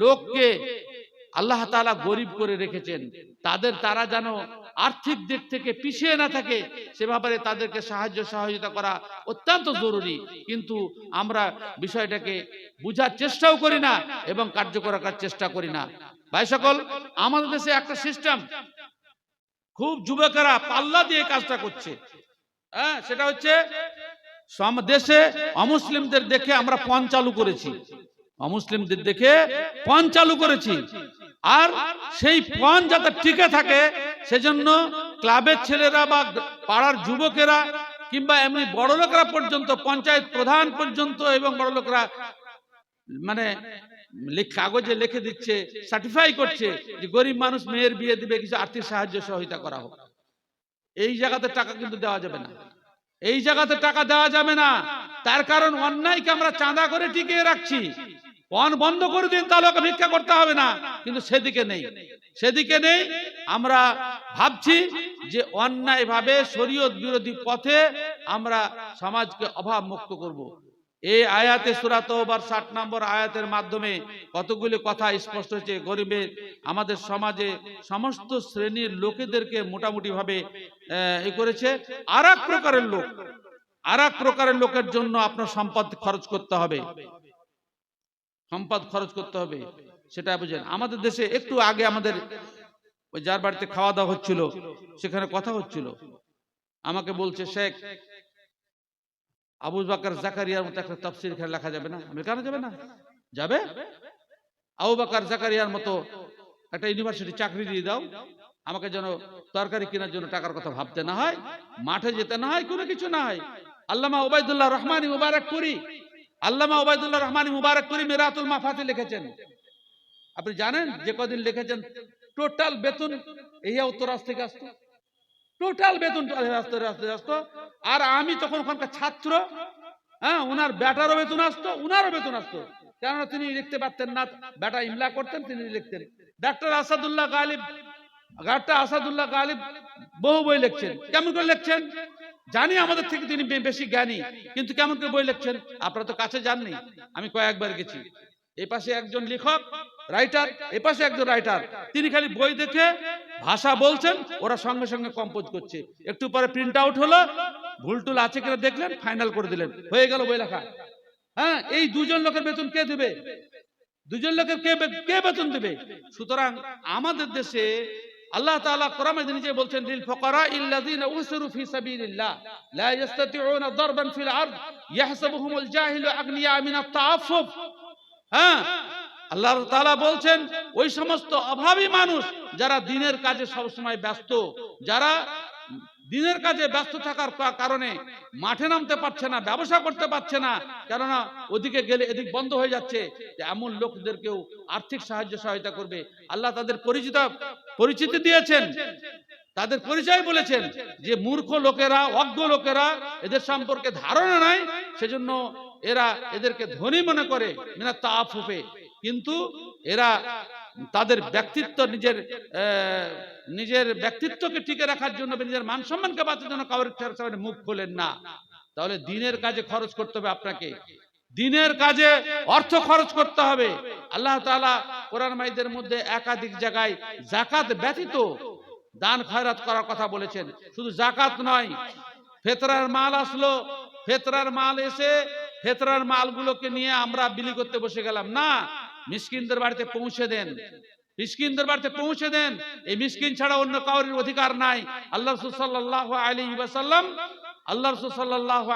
লোককে আল্লাহ তাআলা গরিব করে রেখেছেন, তারা যেন আর্থিক দিক থেকে পিছিয়ে না থাকে সে ব্যাপারে তাদেরকে সহযোগিতা করা অত্যন্ত জরুরি। কিন্তু আমরা বিষয়টাকে বুঝার চেষ্টাও করি না এবং কার্যকর করার চেষ্টা করি না। ভাই সকল, আমাদের দেশে একটা সিস্টেম, খুব যুবকেরা পাল্লা দিয়ে কাজটা করছে। সেটা হচ্ছে দেশে অমুসলিমদের দেখে আমরা পণ চালু করেছি, অমুসলিমদের দেখে পণ চালু করেছি। আর সেই পণ যাতে টিকে থাকে সেজন্য ক্লাবের ছেলেরা বা পাড়ার যুবকেরা কিংবা এমনি বড় লোকরা পর্যন্ত, পঞ্চায়েত প্রধান পর্যন্ত এবং বড় লোকরা মানে কাগজে লিখে দিচ্ছে, সার্টিফাই করছে যে গরিব মানুষ মেয়ের বিয়ে দিবে, কিছু আর্থিক সাহায্য সহযোগিতা করা হোক। এই জায়গাতে টাকা কিন্তু দেওয়া যাবে না, এই জায়গাতে টাকা দেওয়া যাবে না। তার কারণ অন্যায়কে আমরা চাঁদা করে টিকিয়ে রাখছি। পণ বন্ধ করে দিন, তাহলে ওকে ভিক্ষা করতে হবে না, কিন্তু সেদিকে নেই। আমরা ভাবছি যে অন্যায় ভাবে শরীয়ত বিরোধী পথে আমরা সমাজকে অভাব মুক্ত করব। এই আয়াতে সূরা তাওবার 60 নম্বর আয়াতের মাধ্যমে কতগুলি কথা স্পষ্ট হচ্ছে। গরিবের আমাদের সমাজে সমস্ত শ্রেণীর লোকেদেরকে মোটামুটি ভাবে করেছে। আর এক প্রকারের লোকের জন্য আপনার সম্পদ খরচ করতে হবে, সেটা বুঝেন। আমাদের দেশে একটু আগে আমাদের ওই যার বাড়িতে খাওয়া দাওয়া হচ্ছিল সেখানে কথা হচ্ছিল, আমাকে বলছে, শেখ আবু বকর জাকারিয়ার মতো একটা তাফসীর এখানে লেখা যাবে না? আমি কেন যাবে না? যাবে। আবু বকর জাকারিয়ার মতো একটা ইউনিভার্সিটি চাকরি দিয়ে দাও, আমাকে যেন তরকারি কেনার জন্য টাকার কথা ভাবতে না হয়, মাঠে যেতে না হয়, কোনো কিছু না হয়। আল্লামা ওবায়দুল্লাহ রহমানী মুবারকপুরি মিরাতুল মাফাতি লিখেছেন। আপনি জানেন যে কদিন লিখেছেন টোটাল বেতন এই উত্তরাজ থেকে আসতো, টোটাল বেতন আসতো। আর আমি তখন ওখানকার ছাত্র, ওনার বেটারও বেতন আসতো, উনারও বেতন আসতো, কেননা তিনি লিখতে পারতেন না, বেটা ইমলা করতেন, তিনি লিখতেন। ডাক্তার আসাদুল্লাহ গালিব বহু বই লিখছেন। কেমন করে লিখছেন জানি, আমাদের থেকে তিনি বেশি জ্ঞানী, কিন্তু কেমন করে বই লিখছেন আপনারা তো কাছে যাননি, আমি কয়েকবার গেছি। এই পাশে একজন লেখক রাইটার, এই পাশে একজন রাইটার, তিনি খালি বই দেখে ভাষা বলছেন, ওরা সঙ্গে সঙ্গে কম্পোজ করছে। একটু পরে প্রিন্ট আউট হলো, ভুলটুল আছে কিনা দেখলেন, ফাইনাল করে দিলেন, হয়ে গেল বই লেখা। এই দুজন লোকের বেতন কে দেবে? দুজন লোকের কে বেতন দেবে? সুতরাং আমাদের দেশে আল্লাহ তাআলা কোরআনে নিজে বলছেন, লিল ফুকারা ইল্লাযিনা উসিরু ফি সাবিলিল্লাহ লা ইস্তাতিউনা দারবান ফিল আরদ ইয়াহসাবুহুমুল জাহিলু আগনিয়া মিনাত তাআফফুফ। আল্লাহ তাআলা বলছেন ওই সমস্ত অভাবী মানুষ যারা দিনের কাজে সবসময় ব্যস্ত, যারা দিনের কাজে ব্যস্ত থাকার কারণে মাঠে নামতে পারছে না, ব্যবসা করতে পারছে না, কেননা ওদিকে গেলে এদিক বন্ধ হয়ে যাচ্ছে, এমন লোকদেরকেও আর্থিক সহায়তা করবে। আল্লাহ তাদের পরিচিতি দিয়েছেন, তাদের পরিচয় বলেছেন যে মূর্খ লোকেরা, অজ্ঞ লোকেরা, এদের সম্পর্কে ধারণা নাই, সেজন্য এরা এদেরকে ধনী মনে করে মিনাত তাআফফুফে, কিন্তু এরা তাদের ব্যক্তিত্ব, নিজের ব্যক্তিত্বকে টিকে রাখার জন্য, নিজের মান সম্মানকে বাঁচানোর জন্য কাউরের সামনে মুখ খোলেন না। তাহলে দিনের কাজে খরচ করতে হবে, আপনাকে দিনের কাজে অর্থ খরচ করতে হবে। আল্লাহ তাআলা কোরআন মাজিদের মধ্যে একাধিক জায়গায় যাকাত ব্যতীত দান খয়রাত করার কথা বলেছেন। শুধু যাকাত নয়, ফিতরার মাল আসলো, ফিতরার মাল এসে ফিতরার মালগুলোকে নিয়ে আমরা বিলি করতে বসে গেলাম না, মিসকিনদের বাড়িতে পৌঁছে দেন, মিসকিনদের বাড়িতে পৌঁছে দেন। এই মিসকিন ছাড়া অন্য কারোর অধিকার নাই। আল্লাহ রাসূল সাল্লাল্লাহু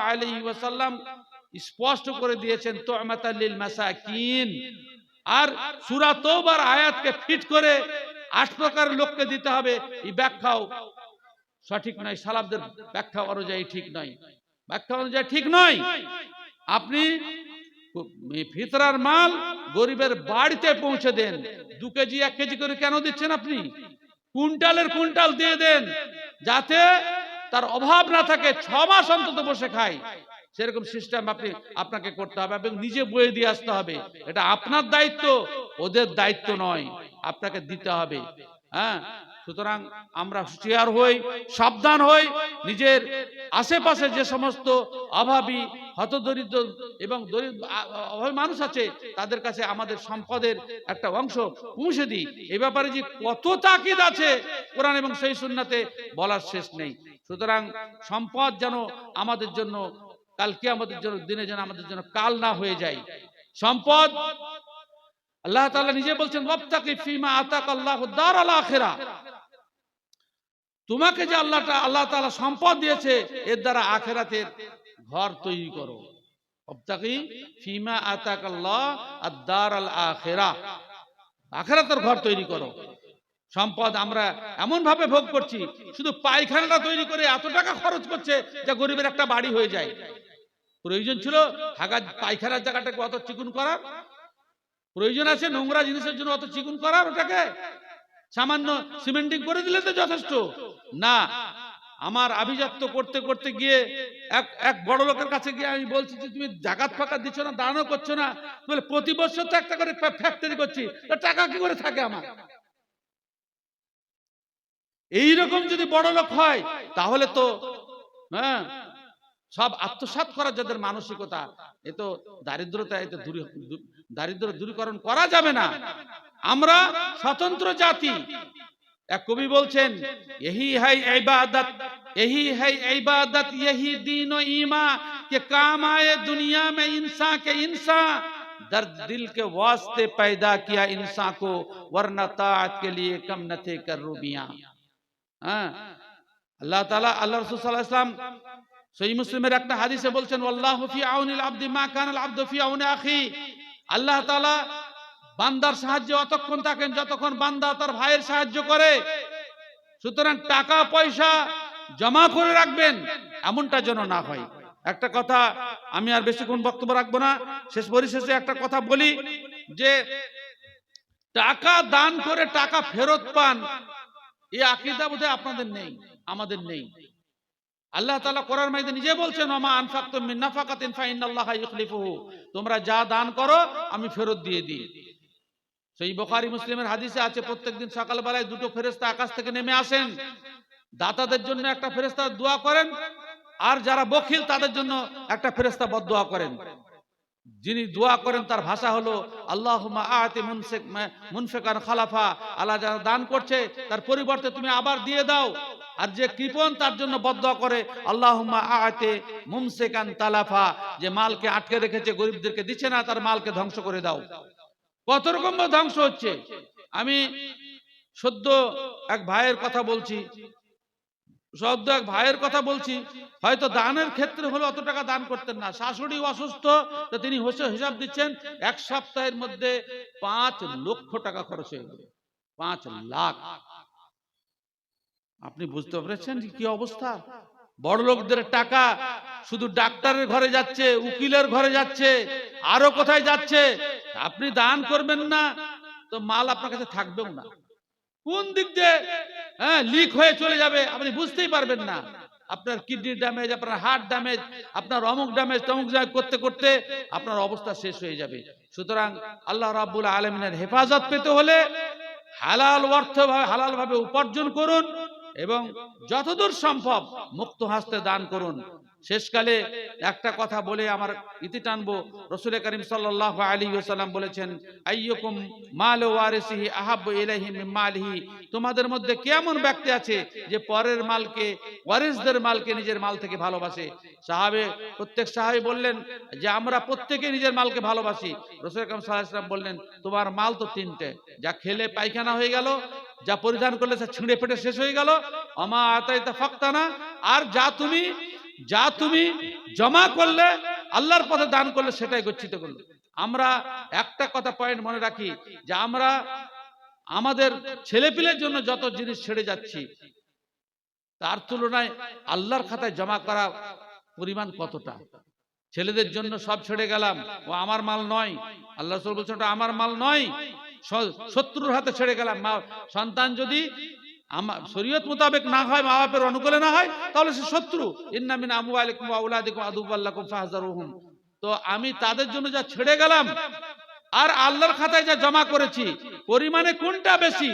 আলাইহি ওয়াসাল্লাম স্পষ্ট করে দিয়েছেন তু'মাতাল লিল মাসাকিন। আর সূরা তাওবার আয়াতকে ফিট করে 8 প্রকার লোককে দিতে হবে, এই ব্যাখ্যাও সঠিক নয়, সালাফদের ব্যাখ্যা অনুযায়ী ঠিক নয়, আপনি ফিতরার মাল গরিবের বাড়িতে পৌঁছে দেন। 2 কেজি 1 কেজি করে কেন দিচ্ছেন আপনি? কুইন্টালের কুইন্টাল দিয়ে দেন, যাতে তার অভাব না থাকে, 6 মাস অন্তত বসে খায়। সেরকম সিস্টেম আপনাকে করতে হবে এবং নিজে বয়ে দিয়ে আসতে হবে। এটা আপনার দায়িত্ব, ওদের দায়িত্ব নয়, আপনাকে দিতে হবে। হ্যাঁ, সুতরাং আমরা হুঁশিয়ার হই, সাবধান হই। নিজের আশেপাশে যে সমস্ত অভাবী, হতদরিদ্র এবং অভাবী মানুষ আছে, তাদের কাছে আমাদের সম্পদের একটা অংশ পৌঁছে দিই। এই ব্যাপারে যে কত তাকিদ আছে কোরআন এবং সেই সুন্নাতে, বলার শেষ নেই। সুতরাং সম্পদ যেন আমাদের জন্য কাল কিয়ামতের জন্য দিনে যেন আমাদের জন্য কাল না হয়ে যায়। সম্পদ আল্লাহ তাআলা নিজে বলছেন, ওয়াবতাকি ফিমা আতাকাল্লাহু দারাল আখিরা। তোমাকে যে আল্লাহ তাআলা সম্পদ দিয়েছে, এর দ্বারা আখিরাতের ঘর তৈরি করো। ওয়াবতাকি ফিমা আতাকাল্লাহ আদ-দারাল আখিরা, আখিরাতের ঘর তৈরি করো। সম্পদ আমরা এমন ভাবে ভোগ করছি, শুধু পায়খানাটা তৈরি করে এত টাকা খরচ করছে যে গরিবের একটা বাড়ি হয়ে যায়। প্রয়োজন ছিল পায়খানার জায়গাটাকে অত চিকুন করার? প্রয়োজন আছে নোংরা জিনিসের জন্য অত চিকুন করার? ওটাকে সামান্য সিমেন্টিং করে দিলে তো যথেষ্ট না। আমার আভিজাত্য করতে করতে গিয়ে এক বড় লোকের কাছে গিয়ে আমি বলছি যে, তুমি জাকাত ফাকাত দিচ্ছ না, দানও করছো না, বলে প্রতি বছর তো একটা করে ফ্যাক্টরি করছি, টাকা কি করে থাকে আমার? এইরকম যদি বড় লোক হয়, তাহলে তো হ্যাঁ, সব আত্মসাৎ করার যাদের মানসিকতা, এ তো দারিদ্রতা, এতে দারিদ্র দূরীকরণ করা যাবে না। আমরা স্বতন্ত্র জাতি। এক কবি বলছেন, यही है इबादत, यही है इबादत, यही दीन व ईमान के काम आए दुनिया में इंसान के इंसान, दर्द दिल के वास्ते पैदा किया इंसान को, वरना ताअत के लिए कम न थे करूबियां। আল্লাহ তাআলা, আল্লাহ রাসূল সাল্লাল্লাহু আলাইহি ওয়াসাল্লাম সহিহ মুসলিমের একটা হাদিসে বলছেন, ওয়াল্লাহু ফি আউনিল আবদি মা কানাল আবদু ফি আউনি আখি। আল্লাহ তাআলা বান্দার সাহায্যে অতক্ষণ থাকেন যতক্ষণ বান্দা তার ভাইয়ের সাহায্য করে। সুতরাং টাকা পয়সা জমা করে রাখবেন, এমনটা যেন না হয়। একটা কথা, আমি আর বেশিক্ষণ বক্তব্য রাখবো না, পরিশেষে একটা কথা বলি যে, টাকা দান করে টাকা ফেরত পান, এই আকীদা বোধহয় আপনাদের নেই, আমাদের নেই। আল্লাহ তাআলা কোরআন মাজিদে নিজে বলছেন, ওমা আনফাকতুম মিন নাফাকাতিন ফাইন্নাল্লাহা ইউখলিফুহু, তোমরা যা দান করো আমি ফেরত দিয়ে দিই। সেই বুখারী মুসলিমের হাদিসে আছে, প্রত্যেকদিন সকালবেলায় দুটো ফেরেশতা আকাশ থেকে নেমে আসেন, দাতাদের জন্য একটা ফেরেশতা দোয়া করেন, আর যারা বখিল তাদের জন্য একটা ফেরেশতা বদদোয়া করেন। যিনি দোয়া করেন তার ভাষা হলো, আল্লাহুম্মা আতি মুনফিকান খালাফা, আল্লাহ যারা দান করছে তার পরিবর্তে তুমি আবার দিয়ে দাও। আর যে কৃপণ তার জন্য বদদোয়া করে, আল্লাহুম্মা আতি মুমসিকান তালাফা, যে মালকে আটকে রেখেছে, গরিবদেরকে দিচ্ছে না, তার মালকে ধ্বংস করে দাও। কত রকম ধ্বংস হচ্ছে। আমি সদ্য এক ভাইয়ের কথা বলছি, হয়তো দানের ক্ষেত্রে হলো অত টাকা দান করতেন না, শাশুড়ি অসুস্থ, তো তিনি হিসাব দিচ্ছেন 1 সপ্তাহের মধ্যে 5 লক্ষ টাকা খরচ হয়ে গেল। 5 লাখ। আপনি বুঝতে পেরেছেন কি অবস্থা? বড় লোকদের টাকা শুধু ডাক্তারের ঘরে যাচ্ছে, উকিলের ঘরে যাচ্ছে, আরো কোথায় যাচ্ছে। আপনি দান করবেন না তো মাল আপনার কাছে থাকবেও না, কোন দিক দিয়ে লিক হয়ে চলে যাবে আপনি বুঝতেই পারবেন না। আপনার কিডনি ড্যামেজ, আপনার হার্ট ড্যামেজ, আপনার অমুক ড্যামেজ, তমুক ড্যামেজ করতে করতে আপনার অবস্থা শেষ হয়ে যাবে। সুতরাং আল্লাহ রাব্বুল আলামিনের হেফাজত পেতে হলে হালাল অর্থভাবে, হালাল ভাবে উপার্জন করুন এবং যতদূর সম্ভব মুক্ত হস্তে দান করুন। শেষকালে একটা কথা বলে আমার ইতি টানবো। রাসূল করিম সাল্লাল্লাহু আলাইহি ওয়াসাল্লাম বলেছেন, আইয়ুকুম মালু ওয়ারিসিহি আহাব্বু ইলাইহি মিন মালিহি, তোমাদের মধ্যে কেমন ব্যক্তি আছে যে পরের মালকে, ওয়ারিসদের মালকে নিজের মাল থেকে ভালোবাসে? প্রত্যেক সাহাবী বললেন যে আমরা প্রত্যেকে নিজের মালকে ভালোবাসি। রাসূল করিম সাল্লাল্লাহু আলাইহি ওয়াসাল্লাম বললেন, তোমার মাল তো 3টে, যা খেলে পায়খানা হয়ে গেল, যা পরিধান করলে ছিঁড়ে ফেটে শেষ হয়ে গেল, আমা আতাইতা ফাক্তানা, আর যা তুমি জমা করলে, আল্লাহর পথে দান করলে, সেটাই গচ্ছিত করলে। আমরা একটা কথা পয়েন্ট মনে রাখি, যে আমরা আমাদের ছেলেপিলের জন্য যত জিনিস ছেড়ে যাচ্ছি, তার তুলনায় আল্লাহর খাতায় জমা করা পরিমাণ কতটা। ছেলেদের জন্য সব ছেড়ে গেলাম, ও আমার মাল নয়, আল্লাহ রাসূল বলছেন ওটা আমার মাল নয়, শত্রুর হাতে ছেড়ে গেলাম। সন্তান যদি শরীয়ত মোতাবেক না হয়, মা বাপের অনুকূলে না হয়, তাহলে সে শত্রু। ইন্না মিন আমওয়ালিকুম ওয়া আওলাদিকুম আদুওয়াল লাকুম ফাহযারুহুম। তো আমি তাদের জন্য যা ছেড়ে গেলাম আর আল্লাহর খাতায় যা জমা করেছি, পরিমাণে কোনটা বেশি?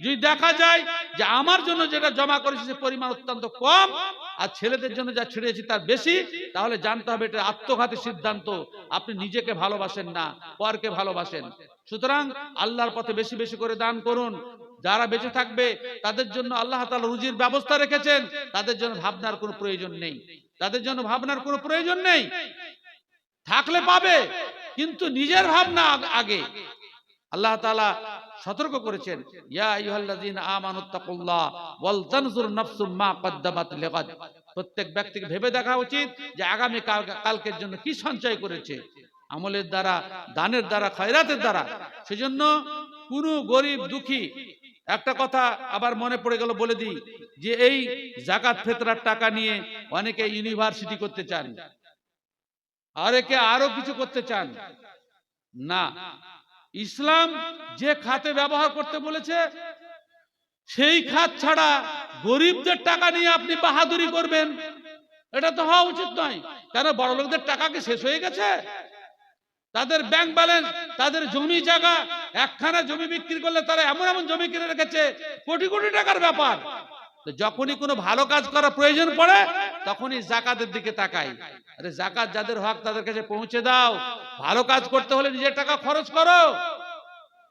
যদি দেখা যায় যে আমার জন্য যেটা জমা করেছি সে পরিমাণ অত্যন্ত কম, আর ছেলেদের জন্য যা ছেড়েছি তার বেশি, তাহলে জানতে হবে এটা আত্মঘাতী সিদ্ধান্ত। আপনি নিজেকে ভালোবাসেন না, পরকে ভালোবাসেন। সুতরাং আল্লাহর পথে বেশি বেশি করে দান করুন। যারা বেঁচে থাকবে তাদের জন্য আল্লাহ তাআলা রুজির ব্যবস্থা রেখেছেন, তাদের জন্য ভাবনার কোনো প্রয়োজন নেই, তাদের জন্য ভাবনার কোনো প্রয়োজন নেই। থাকলে পাবে, কিন্তু নিজের ভাবনা আগে। আল্লাহ তাআলা সতর্ক করেছেন, ইয়া আইয়ুহাল্লাযীনা আমানুত্তাকুল্লাহ ওয়াল তানজুর নাফসুম মা কদ্দামাত লিগাদ। প্রত্যেক ব্যক্তিকে ভেবে দেখা উচিত যে আগামী কালকের জন্য কি সঞ্চয় করেছে, আমলের দ্বারা, দানের দ্বারা, খয়রাতের দ্বারা। সেজন্য কোন গরিব দুঃখী, একটা কথা আবার মনে পড়ে গেল বলে দিই, যে এই যাকাত ফিতরার টাকা নিয়ে অনেকে ইউনিভার্সিটি করতে চান, আরেকে আরো কিছু করতে চান না। ইসলাম যে খাতে ব্যবহার করতে বলেছে সেই খাত ছাড়া গরিবদের টাকা নিয়ে আপনি বাহাদুরি করবেন, এটা তো হওয়া উচিত নয়। কেন? বড় লোকদের টাকা কি শেষ হয়ে গেছে? তাদের ব্যাংক ব্যালেন্স, তাদের জমি জায়গা, একখানা জমি বিক্রি করলে তারা এমন এমন জমি কিনে রেখেছে, কোটি কোটি টাকার ব্যাপার। যখনই কোনো ভালো কাজ করার প্রয়োজন পড়ে তখনই যাকাতের দিকে তাকাই। আরে যাকাত যাদের হক তাদের কাছে পৌঁছে দাও। ভালো কাজ করতে হলে নিজের টাকা খরচ করো।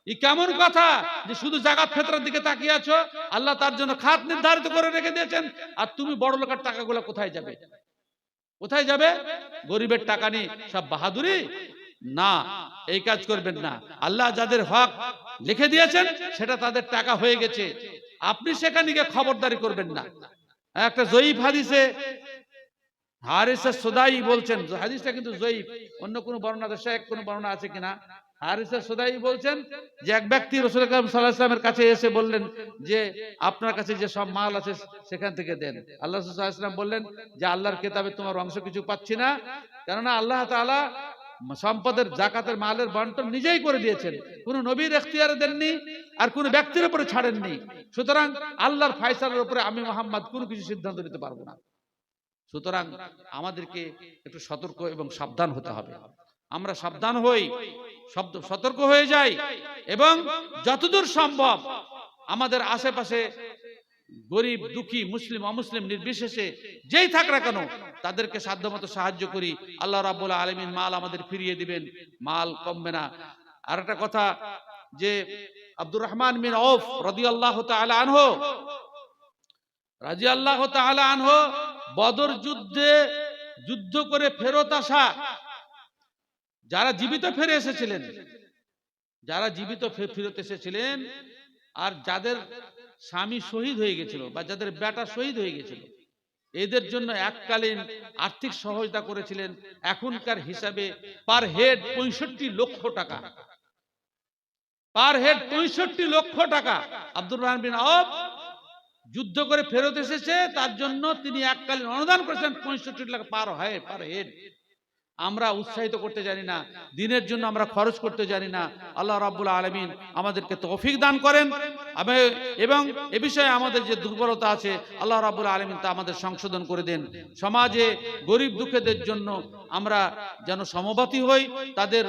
এই কেমন কথা যে শুধু যাকাত ফিতরার দিকে তাকিয়ে আছো? আল্লাহ তার জন্য খাত নির্ধারিত করে রেখে দিয়েছেন, আর তুমি বড় লোকের টাকাগুলো কোথায় যাবে? কোথায় যাবে? গরিবের টাকা নিয়ে সব বাহাদুরি না, এই কাজ করবেন না। আল্লাহ যাদের হক লিখে দিয়েছেন সেটা তাদের টাকা হয়ে গেছে, আপনি সেখানে গিয়ে খবরদারি করবেন না। একটা জয়ীফ হাদিসে হারিস সুদাই বলছেন, হাদিসটা কিন্তু জয়ীফ, অন্য কোন বর্ণনা শায়েখ কোন বর্ণনা আছে কিনা। হারিস সুদাই বলছেন যে এক ব্যক্তি রাসূল আকরাম সাল্লাল্লাহু আলাইহি ওয়াসাল্লামের কাছে এসে বললেন যে আপনার কাছে যে সব মাল আছে সেখান থেকে দেন। আল্লাহ রাসূল সাল্লাল্লাহু আলাইহি ওয়াসাল্লাম বললেন যে আল্লাহর কিতাবে তোমার অংশ কিছু পাচ্ছি না, কেননা আল্লাহ তাআলা সম্পদের, যাকাতের মালের বন্টন নিজেই করে দিয়েছেন, কোন নবীর এখতিয়ারে দেননি আর কোন ব্যক্তির উপরে ছাড়েননি। সুতরাং আল্লাহর ফয়সালার উপরে আমি মুহাম্মদ কোনো কিছু সিদ্ধান্ত নিতে পারবো না। সুতরাং আমাদেরকে একটু সতর্ক এবং সাবধান হতে হবে। আমরা সাবধান হই, সতর্ক হয়ে যাই, এবং যতদূর সম্ভব আমাদের আশেপাশে গরিব দুঃখী, মুসলিম অমুসলিম নির্বিশেষে যেই থাক না কেন তাদেরকে সাধ্যমতো সাহায্য করি। আল্লাহ রাব্বুল আলামিন মাল আমাদের ফিরিয়ে দিবেন, মাল কমবে না। আর একটা কথা, যে আব্দুর রহমান বিন আউফ রাদিয়াল্লাহু তাআলা আনহু বদর যুদ্ধে যুদ্ধ করে ফেরত আসা যারা জীবিত ফিরে এসেছিলেন, যারা জীবিত ফিরত এসেছিলেন আর যাদের স্বামী শহীদ হয়ে গেছিল বা যাদের বেটা শহীদ হয়ে গেছিল, এদের জন্য এককালীন আর্থিক সহায়তা করেছিলেন এখনকার হিসাবে পার হেড ৬৫ লক্ষ টাকা। পার হেড ৬৫ লক্ষ টাকা। আব্দুর রহমান বিন আউফ যুদ্ধ করে ফেরত এসেছে, তার জন্য তিনি এককালীন অনুদান করেছেন ৬৫ লাখ পার হেড। আমরা উৎসাহিত করতে জানি না, দিনের জন্য আমরা খরচ করতে জানি না। আল্লাহ রাব্বুল আলামিন আমাদেরকে তৌফিক দান করেন, এবং এ বিষয়ে আমাদের যে দুর্বলতা আছে আল্লাহ রাব্বুল আলামিন তা আমাদের সংশোধন করে দেন। সমাজে গরিব দুঃখীদের জন্য আমরা যেন সমবাতি হই, তাদের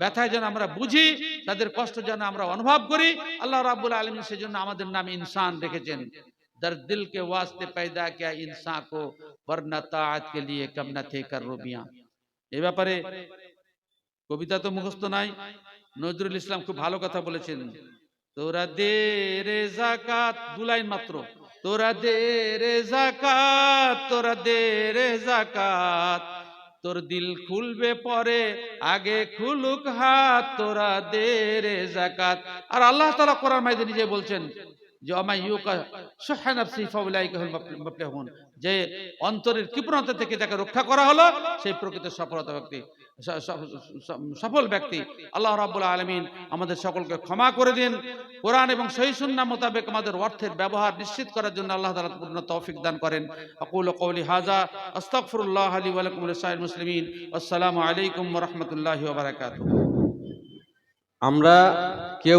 ব্যথায় যেন আমরা বুঝি, তাদের কষ্ট যেন আমরা অনুভব করি। আল্লাহ রাব্বুল আলামিন সেজন্য আমাদের নাম ইনসান রেখেছেন। दर्द दिल के वास्ते पैदा किया इंसान को, वरना ताअत के लिए कम न थे कर रुबियां। এই ব্যাপারে কবিতা তো মুখস্থ নাই, নজরুল ইসলাম খুব ভালো কথা বলেছেন। তোরা দে রে যাকাত, 2 লাইন মাত্র। তোরা দে রে যাকাত, তোরা দে রে যাকাত, তোর দিল খুলবে পরে আগে খুলুক হাত, তোরা দে রে যাকাত। আর আল্লাহ তাআলা কোরআন মাজিদে নিজে বলছেন যে যে অন্তরের কৃপণতা থেকে যাকে রক্ষা করা হলো সেই প্রকৃত সফল ব্যক্তি। আল্লাহ রাব্বুল আলামিন আমাদের সকলকে ক্ষমা করে দিন। কোরআন এবং সহিহ সুন্নাহ মোতাবেক আমাদের অর্থের ব্যবহার নিশ্চিত করার জন্য আল্লাহ তাআলা পূর্ণ তৌফিক দান করেন। আকুলু কওলি হাযা আস্তাগফিরুল্লাহ লি ওয়া লাকুম ওয়া লিসাইরিল মুসলিমিন। আসসালামু আলাইকুম ওয়া রাহমাতুল্লাহি ওয়া বারাকাতুহু। আমরা কেউ